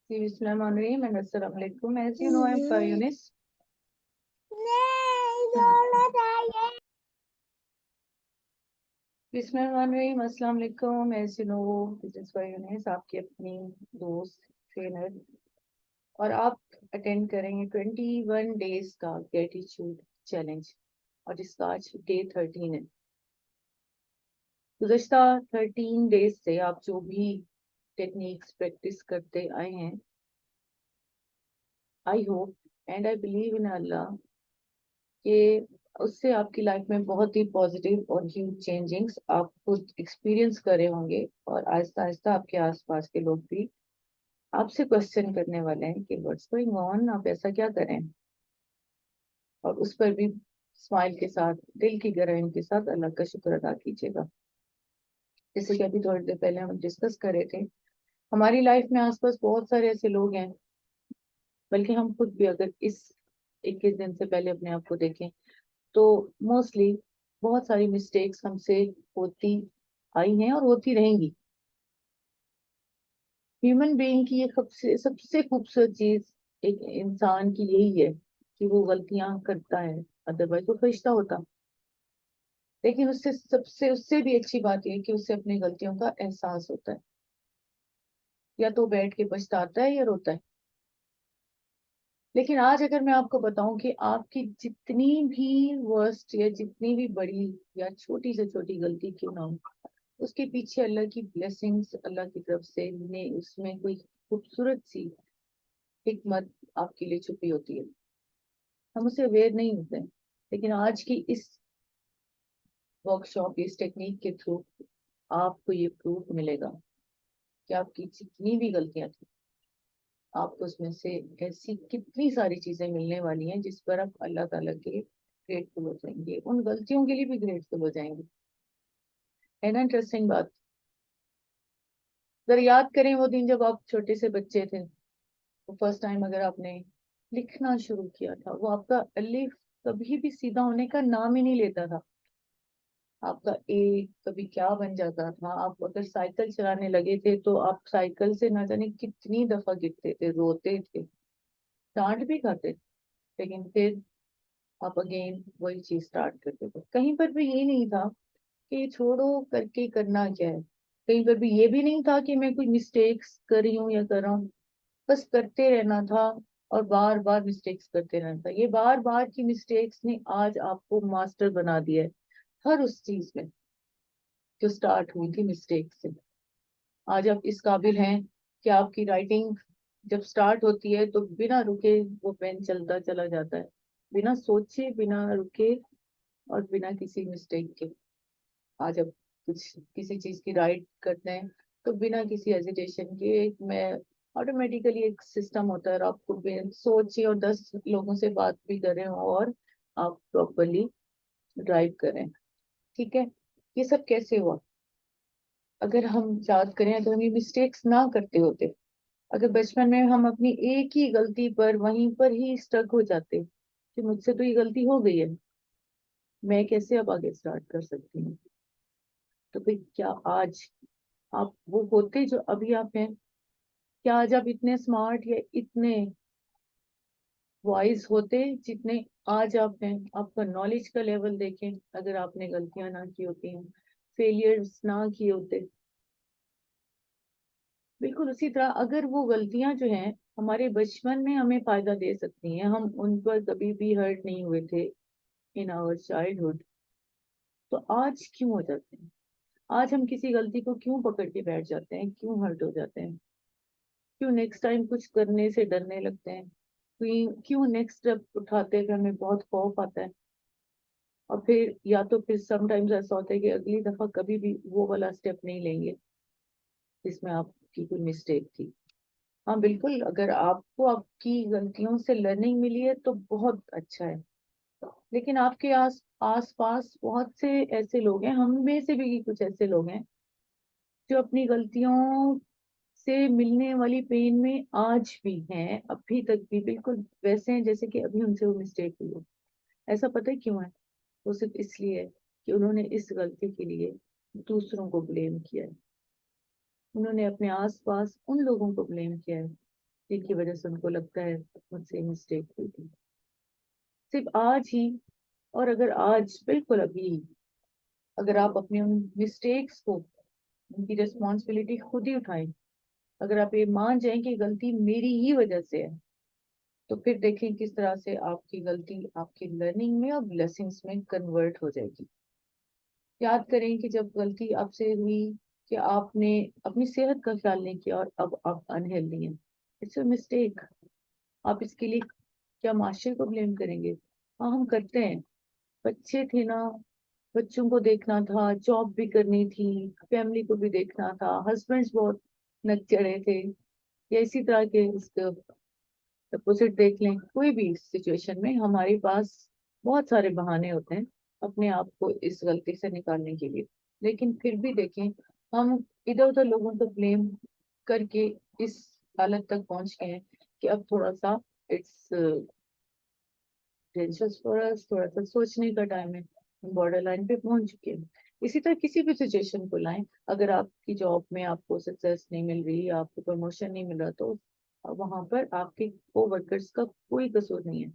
जी, बिस्मिल्लाहिर्रहमानिर्रहीम and अस्सलाम वालेकुम. As you know, I'm Fayunis. बिस्मिल्लाहिर्रहमानिर्रहीम, अस्सलाम वालेकुम. As you know, this is Fayunis, आपकी अपनी दोस्त ट्रेनर, और आप अटेंड करेंगे 21 डेज का ग्रेटिट्यूड चैलेंज, और जिसका आज डे 13 है. गुज़श्ता 13 डेज से आप जो भी टेक्निक्स प्रैक्टिस करते आए हैं, I hope and I believe in Allah कि उससे आपकी लाइफ में बहुत ही पॉजिटिव और ह्यूज चेंजिंग्स आप खुद एक्सपीरियंस कर रहे होंगे, और आहिस्ता आहिस्ता आपके आसपास के लोग भी आपसे क्वेश्चन करने वाले हैं कि व्हाट्स गोइंग ऑन, आप ऐसा क्या करें, और उस पर भी स्माइल के साथ, दिल की गहराइयों के साथ अल्लाह का शुक्र अदा कीजिएगा. जैसे कि अभी थोड़ी देर पहले हम डिस्कस कर रहे थे, हमारी लाइफ में आसपास बहुत सारे ऐसे लोग हैं, बल्कि हम खुद भी अगर इस 21 दिन से पहले अपने आप को देखें तो मोस्टली बहुत सारी मिस्टेक्स हमसे होती आई हैं और होती रहेंगी. ह्यूमन बीइंग की ये सबसे सबसे खूबसूरत चीज एक इंसान की यही है कि वो गलतियां करता है, अदरवाइज वो फरिश्ता होता. लेकिन उससे भी अच्छी बात यह है कि उसे अपनी गलतियों का एहसास होता है. या तो बैठ के पछताता है या रोता है. लेकिन आज अगर मैं आपको बताऊं कि आपकी जितनी भी वर्स्ट या जितनी भी बड़ी या छोटी से छोटी गलती क्यों ना हो, उसके पीछे अल्लाह की ब्लेसिंग्स, अल्लाह की तरफ से ने उसमें कोई खूबसूरत सी हिकमत आपके लिए छुपी होती है. हम उसे अवेयर नहीं होते हैं. लेकिन आज की इस वर्कशॉप, इस टेक्निक के थ्रू आपको ये प्रूफ मिलेगा कि आपकी जितनी भी गलतियां थी, आपको उसमें से ऐसी कितनी सारी चीजें मिलने वाली हैं जिस पर आप अल्लाह ताला के ग्रेटफुल हो जाएंगे, उन गलतियों के लिए भी ग्रेटफुल हो जाएंगे. है ना इंटरेस्टिंग बात? जरा याद करें वो दिन जब आप छोटे से बच्चे थे, वो फर्स्ट टाइम अगर आपने लिखना शुरू किया था, वो आपका अलिफ कभी भी सीधा होने का नाम ही नहीं लेता था. आपका ए कभी क्या बन जाता था. आप अगर साइकिल चलाने लगे थे तो आप साइकिल से ना जाने कितनी दफा गिरते थे, रोते थे, डांट भी खाते थे, लेकिन फिर आप अगेन वही चीज स्टार्ट करते थे. कहीं पर भी ये नहीं था कि छोड़ो करके करना क्या है. कहीं पर भी ये भी नहीं था कि मैं कोई मिस्टेक्स कर रही हूँ या कर रहा हूँ. बस करते रहना था, और बार बार मिस्टेक्स करते रहना था. ये बार बार की मिस्टेक्स ने आज आपको मास्टर बना दिया है हर उस चीज में जो स्टार्ट हुई थी मिस्टेक से. आज आप इस काबिल हैं कि आपकी राइटिंग जब स्टार्ट होती है तो बिना रुके वो पेन चलता चला जाता है, बिना सोचे, बिना रुके, और बिना किसी मिस्टेक के. आज आप कुछ किसी चीज की राइट करते हैं तो बिना किसी हेजिटेशन के मैं ऑटोमेटिकली एक सिस्टम होता है, और आपको बिना सोचे और 10 लोगों से बात भी करें और आप प्रॉपरली ड्राइव करें. ठीक है. ये सब कैसे हुआ? अगर हम याद करें, अगर हम ये मिस्टेक्स ना करते होते, अगर बचपन में हम अपनी एक ही गलती पर वहीं पर ही स्टक हो जाते कि मुझसे तो ये गलती हो गई है, मैं कैसे अब आगे स्टार्ट कर सकती हूँ, तो फिर क्या आज आप वो होते जो अभी आप हैं? क्या आज आप इतने स्मार्ट या इतने वाइज होते जितने आज आप हैं? आपका नॉलेज का लेवल देखें, अगर आपने गलतियां ना की होती हैं, फेलियर्स ना किए होते. बिल्कुल उसी तरह अगर वो गलतियां जो हैं हमारे बचपन में हमें फायदा दे सकती हैं, हम उन पर कभी भी हर्ट नहीं हुए थे इन आवर चाइल्डहुड, तो आज क्यों हो जाते हैं? आज हम किसी गलती को क्यों पकड़ के बैठ जाते हैं, क्यों हर्ट हो जाते हैं, क्यों नेक्स्ट टाइम कुछ करने से डरने लगते हैं, क्यों नेक्स्ट स्टेप उठाते हैं हमें बहुत खौफ आता है, और फिर या तो फिर समटाइम्स ऐसा होता है कि अगली दफा कभी भी वो वाला स्टेप नहीं लेंगे जिसमें आपकी कोई मिस्टेक थी. हाँ बिल्कुल, अगर आपको आपकी गलतियों से लर्निंग मिली है तो बहुत अच्छा है. लेकिन आपके आस पास बहुत से ऐसे लोग हैं, हम में से भी कुछ ऐसे लोग हैं जो अपनी गलतियों से मिलने वाली पेन में आज भी हैं, अभी तक भी बिल्कुल वैसे हैं जैसे कि अभी उनसे वो मिस्टेक हुई हो. ऐसा पता है क्यों है? वो सिर्फ इसलिए है कि उन्होंने इस गलती के लिए दूसरों को ब्लेम किया है. उन्होंने अपने आसपास उन लोगों को ब्लेम किया है जिनकी वजह से उनको लगता है मुझसे मिस्टेक हुई थी। सिर्फ आज ही, और अगर आज बिल्कुल अभी अगर आप अपने उन मिस्टेक्स को, उनकी रिस्पॉन्सिबिलिटी खुद ही उठाएं, अगर आप ये मान जाएं कि गलती मेरी ही वजह से है, तो फिर देखें किस तरह से आपकी गलती आपकी लर्निंग में और ब्लेसिंग्स में कन्वर्ट हो जाएगी। याद करें कि जब गलती आपसे हुई कि आपने अपनी सेहत का ख्याल नहीं किया और अब आप अनहेल्दी हैं, इट्स अ मिस्टेक। आप इसके लिए क्या मास्टर को ब्लेम करेंगे? हाँ, हम करते हैं। बच्चे थे ना, बच्चों को देखना था, जॉब भी करनी थी, फैमिली को भी देखना था, हस्बैंड्स बहुत नक चढ़े थे, या इसी तरह के इसके अपोजिट देख लें, कोई भी सिचुएशन में हमारे पास बहुत सारे बहाने होते हैं अपने आप को इस गलती से निकालने के लिए। लेकिन फिर भी देखें, हम इधर उधर लोगों को ब्लेम करके इस हालत तक पहुंच गए हैं कि अब थोड़ा सा इट्स डेंजरस फॉर अस, थोड़ा सा सोचने का टाइम है, हम बॉर्डर लाइन पे पहुंच चुके हैं। इसी तरह किसी भी सिचुएशन को लाएं, अगर आपकी जॉब में आपको सक्सेस नहीं मिल रही, आपको प्रमोशन नहीं मिल रहा, तो वहां पर आपके को वर्कर्स का कोई कसूर नहीं है।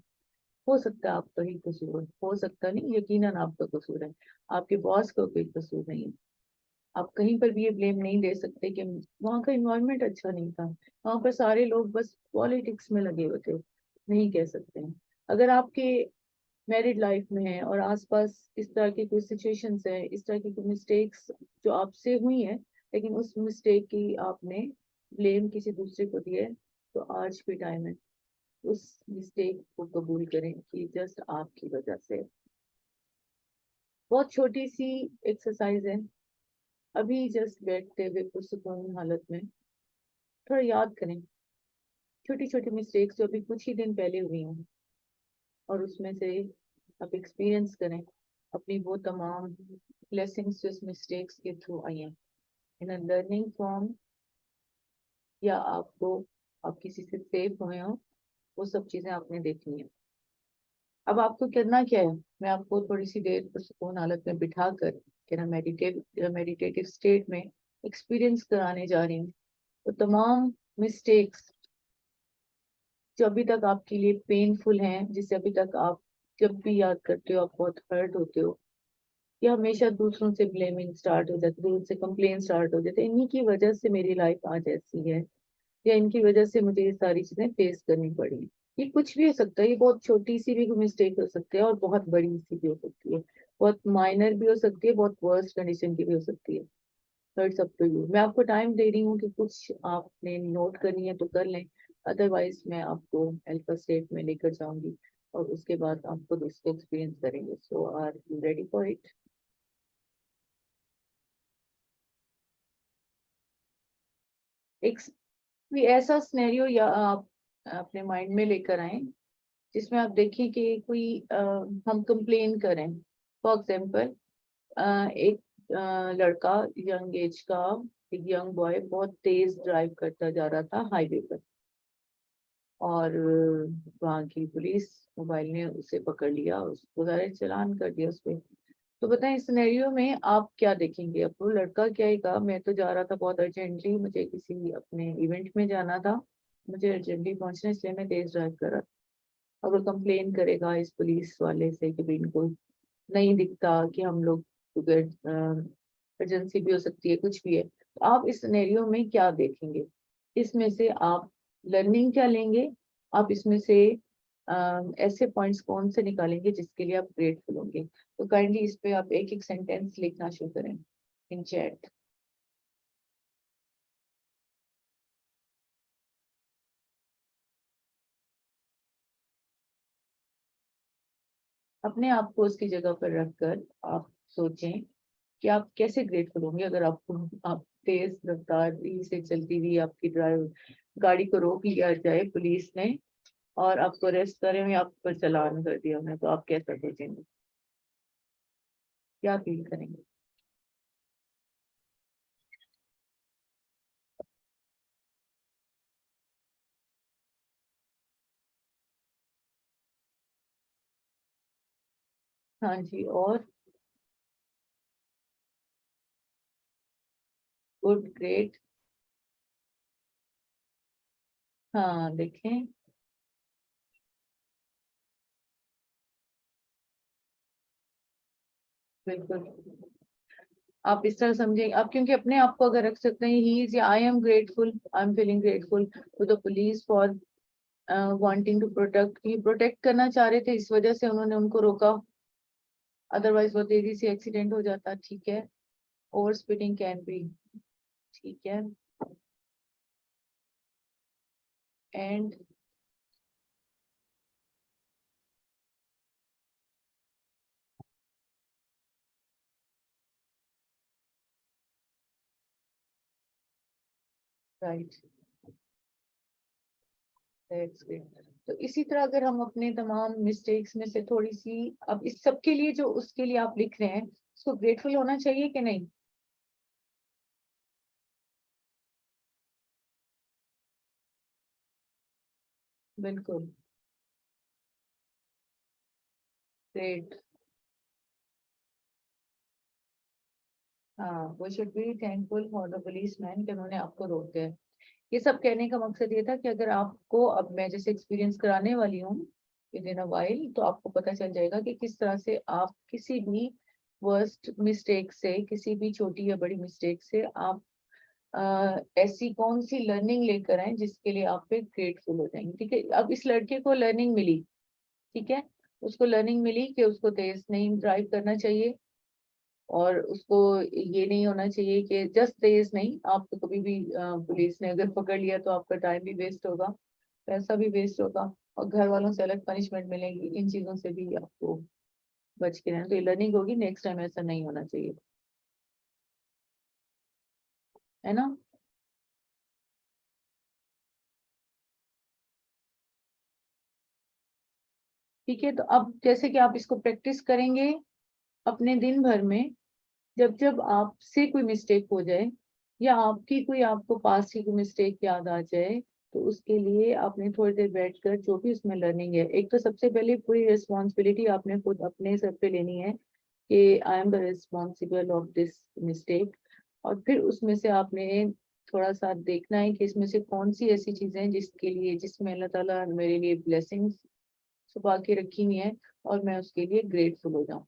हो सकता है आपका ही कसूर हो सकता नहीं, यकीनन आपका कसूर है, आपके बॉस का कोई कसूर नहीं है। आप कहीं पर भी ये ब्लेम नहीं दे सकते कि वहाँ का इन्वायरमेंट अच्छा नहीं था, वहां पर सारे लोग बस पॉलिटिक्स में लगे हुए थे, नहीं कह सकते हैं। अगर आपके मैरिड लाइफ में है और आसपास इस तरह की कोई सिचुएशंस है, इस तरह की कोई मिस्टेक्स जो आपसे हुई है, लेकिन उस मिस्टेक की आपने ब्लेम किसी दूसरे को दिया है, तो आज भी टाइम है उस मिस्टेक को कबूल करें कि जस्ट आपकी वजह से। बहुत छोटी सी एक्सरसाइज है। अभी जस्ट बैठते हुए पुरसुकून हालत में थोड़ा याद करें छोटी छोटी मिस्टेक्स जो अभी कुछ ही दिन पहले हुई हैं, और उसमें से आप एक्सपीरियंस करें अपनी वो तमाम ब्लेसिंग्स जो इस मिस्टेक्स के थ्रू आई हैं, इन अ लर्निंग फॉर्म, या आपको आप किसी से सेव हुए हो, वो सब चीजें आपने देखनी है। अब आपको करना क्या है, मैं आपको थोड़ी सी देर पर सुकून हालत में बिठा कर कि ना मेडिटेटिव स्टेट में एक्सपीरियंस कराने जा रही हूँ। तो तमाम मिस्टेक्स जो अभी तक आपके लिए पेनफुल हैं, जिसे अभी तक आप जब भी याद करते हो आप बहुत हर्ट होते हो, या हमेशा दूसरों से ब्लेमिंग स्टार्ट हो जाती है, दूसरों से कंप्लेन स्टार्ट हो जाते हैं, इन्हीं की वजह से मेरी लाइफ आज ऐसी है, या इनकी वजह से मुझे ये सारी चीजें फेस करनी पड़ी। ये कुछ भी हो सकता है, ये बहुत छोटी सी भी मिस्टेक हो सकती है और बहुत बड़ी सी भी हो सकती है, बहुत माइनर भी हो सकती है, बहुत वर्स्ट कंडीशन की भी हो सकती है। It's up to you. मैं आपको टाइम दे रही हूँ कि कुछ आपने नोट करनी है तो कर लें, अदरवाइज मैं आपको अल्फा स्टेट में लेकर जाऊंगी और उसके बाद आप खुद उसको एक्सपीरियंस करेंगे। So are you ready for it? एक कोई ऐसा सिनेरियो या आप अपने माइंड में लेकर आए जिसमें आप देखें कि कोई हम कंप्लेन करें। फॉर एग्जाम्पल, एक लड़का यंग एज का, एक यंग बॉय बहुत तेज ड्राइव करता जा रहा था हाईवे पर, और वहाँ की पुलिस मोबाइल ने उसे पकड़ लिया, उसको ज़ाहिर है चालान कर दिया उसपे। तो बताएं इस सिनेरियो में आप क्या देखेंगे? अब वो लड़का क्या ही कहा, मैं तो जा रहा था बहुत अर्जेंटली, मुझे किसी अपने इवेंट में जाना था, मुझे अर्जेंटली पहुंचना, इसलिए मैं तेज ड्राइव कर रहा था। अब वो कंप्लेन करेगा इस पुलिस वाले से कि भाई इनको नहीं दिखता कि हम लोग, इमरजेंसी भी हो सकती है, कुछ भी है, तो आप इस सिनेरियो में क्या देखेंगे? इसमें से आप लर्निंग क्या लेंगे? आप इसमें से ऐसे पॉइंट्स कौन से निकालेंगे जिसके लिए आप ग्रेटफुल होंगे? तो काइंडली इस पे आप एक एक सेंटेंस लिखना शुरू करें इन चैट। अपने आप को उसकी जगह पर रखकर आप सोचें कि आप कैसे ग्रेटफुल होंगे अगर आपको, आप तेज रफ्तारी से चलती हुई आपकी ड्राइव गाड़ी को रोक लिया जाए पुलिस ने और आपको अरेस्ट करें या आप पर चालान कर दिया उन्हें, तो आप कैसा सोचेंगे, क्या फील करेंगे? हाँ जी, और? Good, great. हाँ देखें, बिल्कुल आप इस तरह समझें आप, क्योंकि अपने आप को अगर रख सकते हैं, he is, I am grateful, I am feeling grateful to the police for wanting to protect, he protect करना चाह रहे थे, इस वजह से उन्होंने उनको रोका, अदरवाइज वो तेजी से एक्सीडेंट हो जाता। ठीक है, ओवर स्पीडिंग कैन बी, ठीक है, एंड राइट, दैट्स ग्रेट। तो इसी तरह अगर हम अपने तमाम मिस्टेक्स में से थोड़ी सी, अब इस सब के लिए जो उसके लिए आप लिख रहे हैं, उसको ग्रेटफुल होना चाहिए कि नहीं? बिल्कुल, ग्रेट, हाँ, वो should be thankful for the police man कि उन्होंने आपको रोक दिया। ये सब कहने का मकसद ये था कि अगर आपको, अब मैं जैसे एक्सपीरियंस कराने वाली हूँ विद इन अ वाइल, तो आपको पता चल जाएगा कि किस तरह से आप किसी भी वर्स्ट मिस्टेक से, किसी भी छोटी या बड़ी मिस्टेक से आप ऐसी कौन सी लर्निंग लेकर आए जिसके लिए आप पे ग्रेटफुल हो जाएंगे। ठीक है, अब इस लड़के को लर्निंग मिली, ठीक है, उसको लर्निंग मिली कि उसको तेज नहीं ड्राइव करना चाहिए, और उसको ये नहीं होना चाहिए कि जस्ट तेज नहीं, आपको कभी भी पुलिस ने अगर पकड़ लिया तो आपका टाइम भी वेस्ट होगा, पैसा भी वेस्ट होगा, और घर वालों से अलग पनिशमेंट मिलेगी, इन चीजों से भी आपको बच के रहना। तो ये लर्निंग होगी, नेक्स्ट टाइम ऐसा नहीं होना चाहिए, है ना? ठीक है, तो अब जैसे कि आप इसको प्रैक्टिस करेंगे अपने दिन भर में, जब जब आपसे कोई मिस्टेक हो जाए, या आपकी कोई, आपको पास की कोई मिस्टेक याद आ जाए, तो उसके लिए आपने थोड़ी देर बैठकर जो भी उसमें लर्निंग है, एक तो सबसे पहले पूरी रिस्पॉन्सिबिलिटी आपने खुद अपने सर पे लेनी है कि I am the responsible of this mistake, और फिर उसमें से आपने थोड़ा सा देखना है कि इसमें से कौन सी ऐसी चीजें हैं जिसके लिए, जिसमें अल्लाह ताला मेरे लिए ब्लेसिंग्स छुपा के रखी हुई है, और मैं उसके लिए ग्रेटफुल हो जाऊं।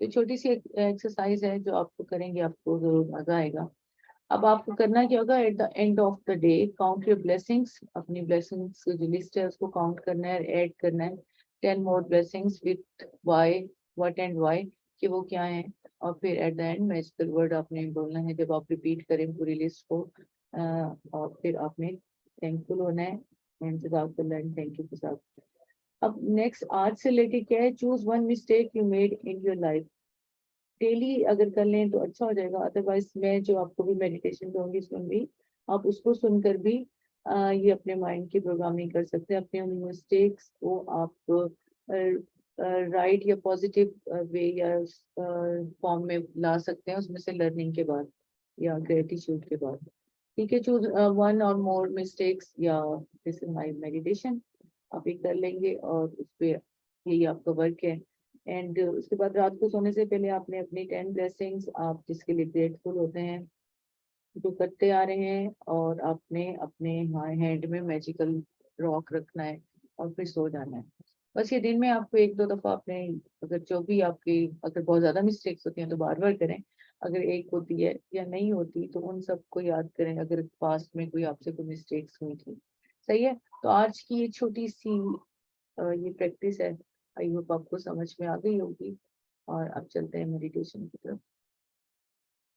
तो छोटी सी एक्सरसाइज है जो आपको करेंगे, आपको जरूर मजा आएगा। अब आपको करना क्या होगा, eight the end of the day count your blessings, अपनी ब्लेसिंग्स की जो लिस्ट है उसको काउंट करना है, ऐड करना है 10 more blessings with Y, what and Y, कि वो क्या है, और फिर at the end magical word आपने बोलना है जब आप रिपीट करें पूरी लिस्ट को, और फिर आपने थैंकफुल होना है, एंड जज़ाकल्लाह एंड थैंक यू के साथ। अब नेक्स्ट आज से लेके क्या है, choose one mistake you made in your life, daily अगर कर लें तो अच्छा हो जाएगा, अदरवाइज मैं जो आपको भी मेडिटेशन दूंगी सुन भी, आप उसको सुनकर भी ये अपने माइंड की प्रोग्रामिंग कर सकते हैं, अपने मिस्टेक्स को आप राइट या पॉजिटिव वे या फॉर्म में ला सकते हैं, उसमें से लर्निंग के बाद या ग्रेटिट्यूड के बाद। ठीक है, चूज वन और मोर मिस्टेक्स, या दिस इज माय मेडिटेशन, आप ये कर लेंगे, और उस पे यही आपका वर्क है। एंड उसके बाद रात को सोने से पहले आपने अपनी 10 ब्लेसिंग्स, आप जिसके लिए ग्रेटफुल होते हैं, जो करते आ रहे हैं, और आपने अपने हैंड में मैजिकल रॉक रखना है, और फिर सो जाना है। बस ये दिन में आपको एक दो दफा अपने, अगर जो भी आपकी, अगर बहुत ज्यादा मिस्टेक्स होती हैं तो बार बार करें, अगर एक होती है या नहीं होती तो उन सबको याद करें, अगर पास्ट में कोई आपसे कोई मिस्टेक्स हुई थी। सही है, तो आज की ये छोटी सी ये प्रैक्टिस है, आई होप आपको समझ में आ गई होगी, और अब चलते हैं मेडिटेशन की तरफ।